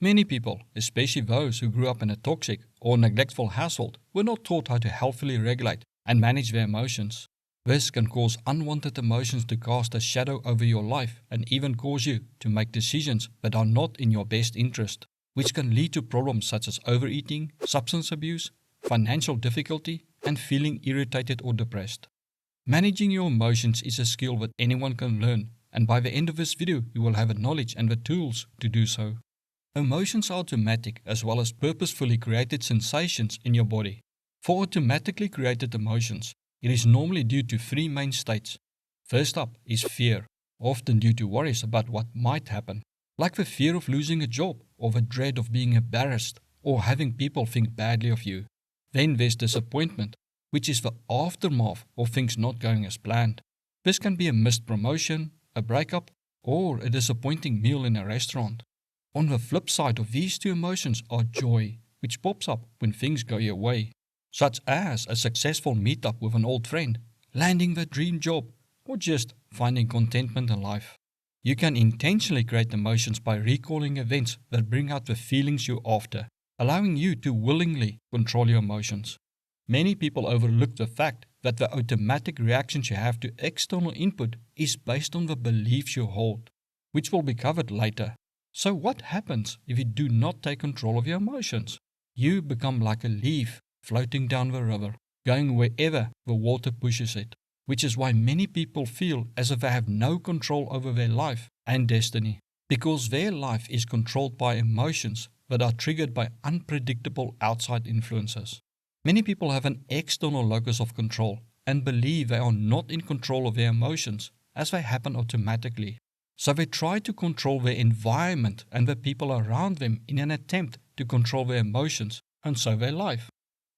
Many people, especially those who grew up in a toxic or neglectful household, were not taught how to healthily regulate and manage their emotions. This can cause unwanted emotions to cast a shadow over your life and even cause you to make decisions that are not in your best interest, which can lead to problems such as overeating, substance abuse, financial difficulty, and feeling irritated or depressed. Managing your emotions is a skill that anyone can learn, and by the end of this video, you will have the knowledge and the tools to do so. Emotions are automatic as well as purposefully created sensations in your body. For automatically created emotions, it is normally due to three main states. First up is fear, often due to worries about what might happen, like the fear of losing a job or the dread of being embarrassed or having people think badly of you. Then there's disappointment, which is the aftermath of things not going as planned. This can be a missed promotion, a breakup, or a disappointing meal in a restaurant. On the flip side of these two emotions are joy, which pops up when things go your way, such as a successful meetup with an old friend, landing the dream job, or just finding contentment in life. You can intentionally create emotions by recalling events that bring out the feelings you're after, allowing you to willingly control your emotions. Many people overlook the fact that the automatic reactions you have to external input is based on the beliefs you hold, which will be covered later. So what happens if you do not take control of your emotions? You become like a leaf floating down the river, going wherever the water pushes it, which is why many people feel as if they have no control over their life and destiny, because their life is controlled by emotions that are triggered by unpredictable outside influences. Many people have an external locus of control and believe they are not in control of their emotions as they happen automatically. So they try to control their environment and the people around them in an attempt to control their emotions and so their life.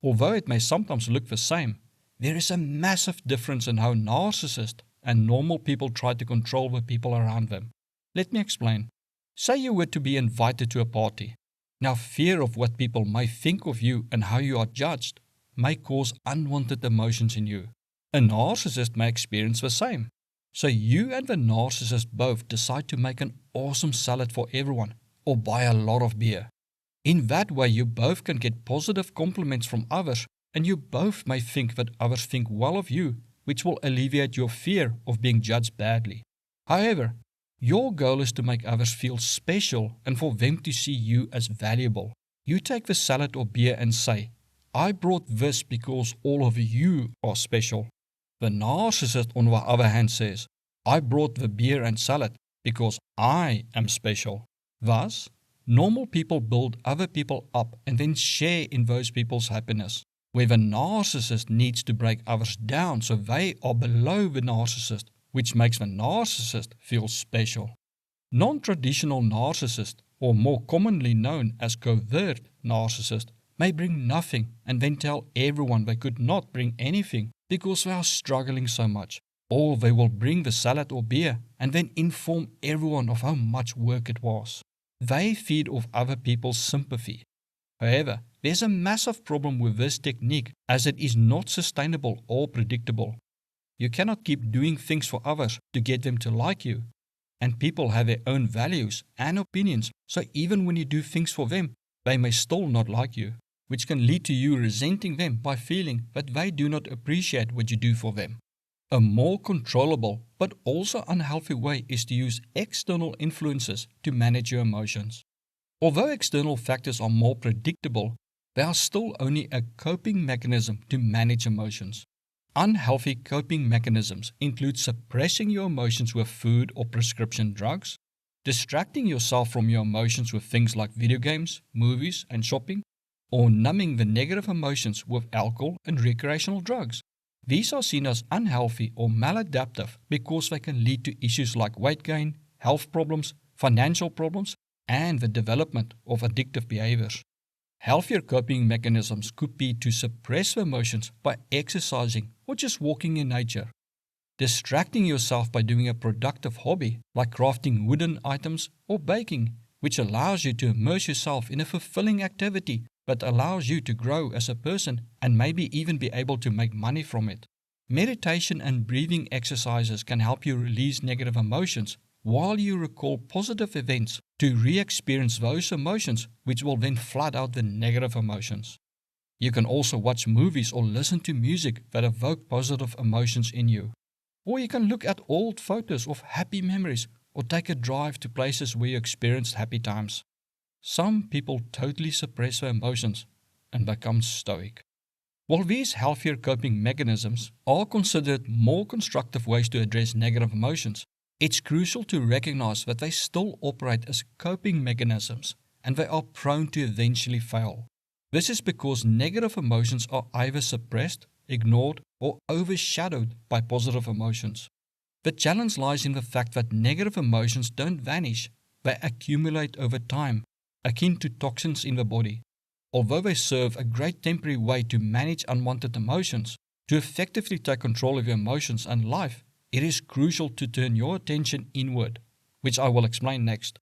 Although it may sometimes look the same, there is a massive difference in how narcissists and normal people try to control the people around them. Let me explain. Say you were to be invited to a party. Now, fear of what people may think of you and how you are judged may cause unwanted emotions in you. A narcissist may experience the same. So you and the narcissist both decide to make an awesome salad for everyone or buy a lot of beer. In that way, you both can get positive compliments from others, and you both may think that others think well of you, which will alleviate your fear of being judged badly. However, your goal is to make others feel special and for them to see you as valuable. You take the salad or beer and say, "I brought this because all of you are special." The narcissist, on the other hand, says, "I brought the beer and salad because I am special." Thus, normal people build other people up and then share in those people's happiness, where the narcissist needs to break others down so they are below the narcissist, which makes the narcissist feel special. Non-traditional narcissists, or more commonly known as covert narcissists, may bring nothing and then tell everyone they could not bring anything because they are struggling so much. Or they will bring the salad or beer and then inform everyone of how much work it was. They feed off other people's sympathy. However, there's a massive problem with this technique as it is not sustainable or predictable. You cannot keep doing things for others to get them to like you. And people have their own values and opinions, so even when you do things for them, they may still not like you, which can lead to you resenting them by feeling that they do not appreciate what you do for them. A more controllable but also unhealthy way is to use external influences to manage your emotions. Although external factors are more predictable, they are still only a coping mechanism to manage emotions. Unhealthy coping mechanisms include suppressing your emotions with food or prescription drugs, distracting yourself from your emotions with things like video games, movies, and shopping, or numbing the negative emotions with alcohol and recreational drugs. These are seen as unhealthy or maladaptive because they can lead to issues like weight gain, health problems, financial problems, and the development of addictive behaviors. Healthier coping mechanisms could be to suppress the emotions by exercising or just walking in nature. Distracting yourself by doing a productive hobby like crafting wooden items or baking, which allows you to immerse yourself in a fulfilling activity that allows you to grow as a person and maybe even be able to make money from it. Meditation and breathing exercises can help you release negative emotions while you recall positive events to re-experience those emotions, which will then flood out the negative emotions. You can also watch movies or listen to music that evoke positive emotions in you. Or you can look at old photos of happy memories or take a drive to places where you experienced happy times. Some people totally suppress their emotions and become stoic. While these healthier coping mechanisms are considered more constructive ways to address negative emotions, it's crucial to recognize that they still operate as coping mechanisms and they are prone to eventually fail. This is because negative emotions are either suppressed, ignored, or overshadowed by positive emotions. The challenge lies in the fact that negative emotions don't vanish, they accumulate over time, akin to toxins in the body. Although they serve a great temporary way to manage unwanted emotions, to effectively take control of your emotions and life, it is crucial to turn your attention inward, which I will explain next.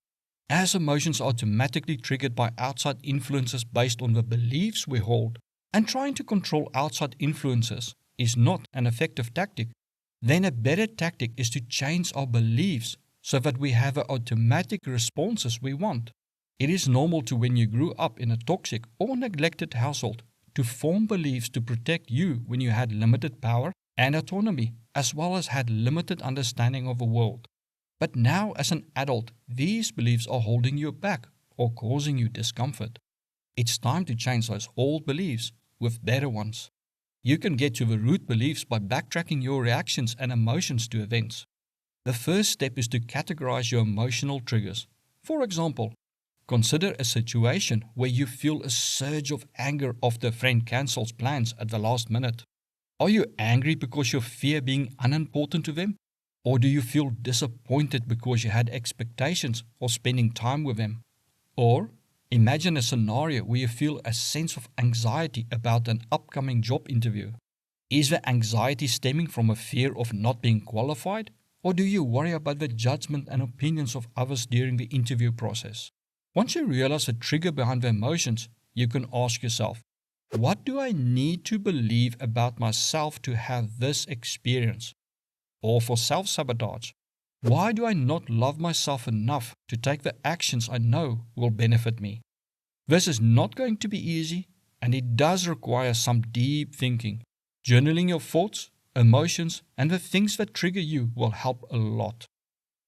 As emotions are automatically triggered by outside influences based on the beliefs we hold, and trying to control outside influences is not an effective tactic, then a better tactic is to change our beliefs so that we have the automatic responses we want. It is normal to, when you grew up in a toxic or neglected household, to form beliefs to protect you when you had limited power and autonomy, as well as had limited understanding of the world. But now, as an adult, these beliefs are holding you back or causing you discomfort. It's time to change those old beliefs with better ones. You can get to the root beliefs by backtracking your reactions and emotions to events. The first step is to categorize your emotional triggers. For example, consider a situation where you feel a surge of anger after a friend cancels plans at the last minute. Are you angry because you fear being unimportant to them? Or do you feel disappointed because you had expectations of spending time with them? Or imagine a scenario where you feel a sense of anxiety about an upcoming job interview. Is the anxiety stemming from a fear of not being qualified? Or do you worry about the judgment and opinions of others during the interview process? Once you realize the trigger behind the emotions, you can ask yourself, what do I need to believe about myself to have this experience? Or for self-sabotage, why do I not love myself enough to take the actions I know will benefit me? This is not going to be easy, and it does require some deep thinking. Journaling your thoughts, emotions, and the things that trigger you will help a lot.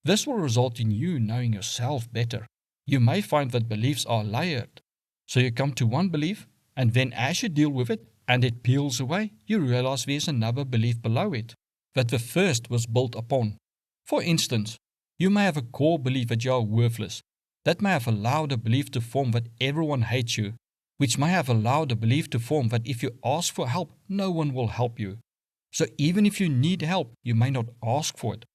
This will result in you knowing yourself better. You may find that beliefs are layered. So you come to one belief, and then as you deal with it and it peels away, you realize there's another belief below it that the first was built upon. For instance, you may have a core belief that you are worthless. That may have allowed a belief to form that everyone hates you, which may have allowed a belief to form that if you ask for help, no one will help you. So even if you need help, you may not ask for it.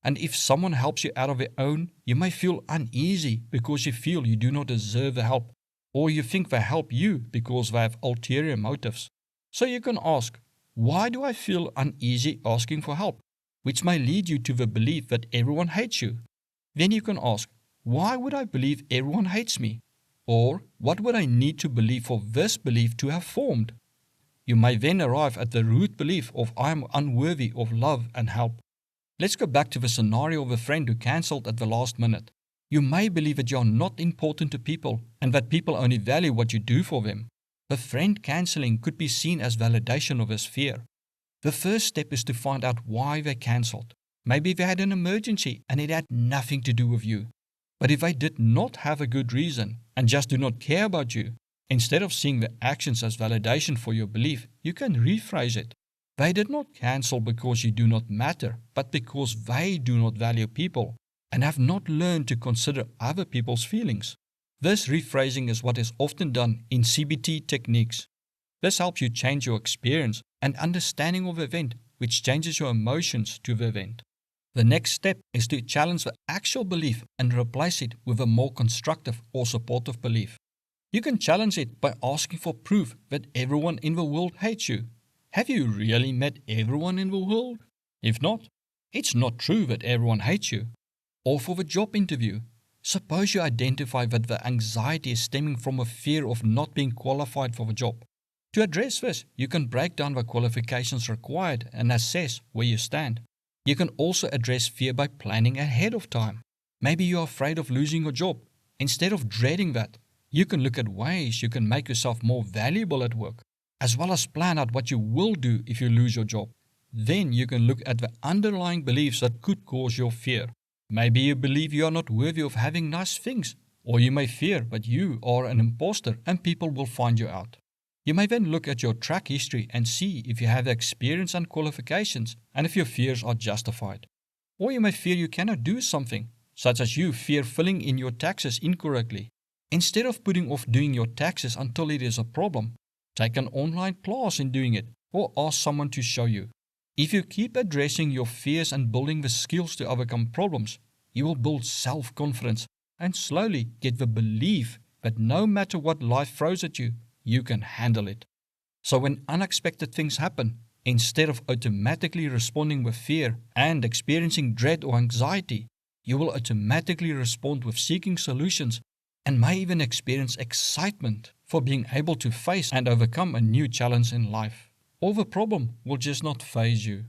And if someone helps you out of their own, you may feel uneasy because you feel you do not deserve the help, or you think they help you because they have ulterior motives. So you can ask, why do I feel uneasy asking for help? Which may lead you to the belief that everyone hates you. Then you can ask, why would I believe everyone hates me? Or what would I need to believe for this belief to have formed? You may then arrive at the root belief of I am unworthy of love and help. Let's go back to the scenario of a friend who cancelled at the last minute. You may believe that you are not important to people and that people only value what you do for them. The friend cancelling could be seen as validation of his fear. The first step is to find out why they cancelled. Maybe they had an emergency and it had nothing to do with you. But if they did not have a good reason and just do not care about you, instead of seeing the actions as validation for your belief, you can rephrase it. They did not cancel because you do not matter, but because they do not value people and have not learned to consider other people's feelings. This rephrasing is what is often done in CBT techniques. This helps you change your experience and understanding of the event, which changes your emotions to the event. The next step is to challenge the actual belief and replace it with a more constructive or supportive belief. You can challenge it by asking for proof that everyone in the world hates you. Have you really met everyone in the world? If not, it's not true that everyone hates you. Or for the job interview, suppose you identify that the anxiety is stemming from a fear of not being qualified for the job. To address this, you can break down the qualifications required and assess where you stand. You can also address fear by planning ahead of time. Maybe you're afraid of losing your job. Instead of dreading that, you can look at ways you can make yourself more valuable at work, as well as plan out what you will do if you lose your job. Then you can look at the underlying beliefs that could cause your fear. Maybe you believe you are not worthy of having nice things, or you may fear that you are an imposter and people will find you out. You may then look at your track history and see if you have the experience and qualifications and if your fears are justified. Or you may fear you cannot do something, such as you fear filling in your taxes incorrectly. Instead of putting off doing your taxes until it is a problem, take an online class in doing it or ask someone to show you. If you keep addressing your fears and building the skills to overcome problems, you will build self-confidence and slowly get the belief that no matter what life throws at you, you can handle it. So when unexpected things happen, instead of automatically responding with fear and experiencing dread or anxiety, you will automatically respond with seeking solutions and may even experience excitement for being able to face and overcome a new challenge in life. Or the problem will just not faze you.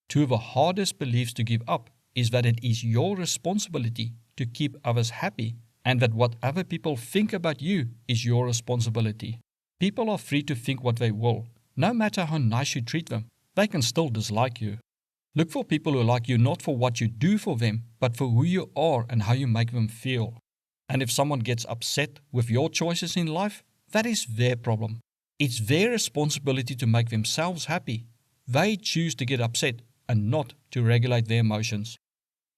Two of the hardest beliefs to give up is that it is your responsibility to keep others happy and that what other people think about you is your responsibility. People are free to think what they will. No matter how nice you treat them, they can still dislike you. Look for people who like you not for what you do for them, but for who you are and how you make them feel. And if someone gets upset with your choices in life, that is their problem. It's their responsibility to make themselves happy. They choose to get upset and not to regulate their emotions.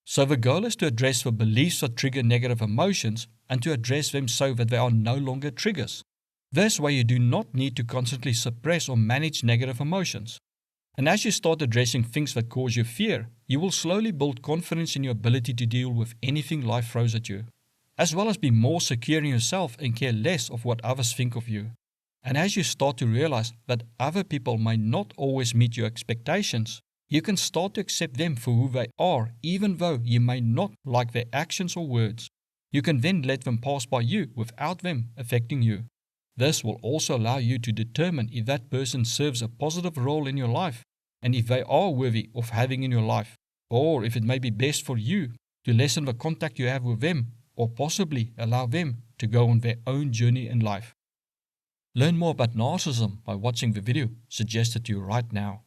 So the goal is to address the beliefs that trigger negative emotions and to address them so that they are no longer triggers. This way you do not need to constantly suppress or manage negative emotions. And as you start addressing things that cause you fear, you will slowly build confidence in your ability to deal with anything life throws at you, as well as be more secure in yourself and care less of what others think of you. And as you start to realize that other people may not always meet your expectations, you can start to accept them for who they are, even though you may not like their actions or words. You can then let them pass by you without them affecting you. This will also allow you to determine if that person serves a positive role in your life and if they are worthy of having in your life, or if it may be best for you to lessen the contact you have with them or possibly allow them to go on their own journey in life. Learn more about narcissism by watching the video suggested to you right now.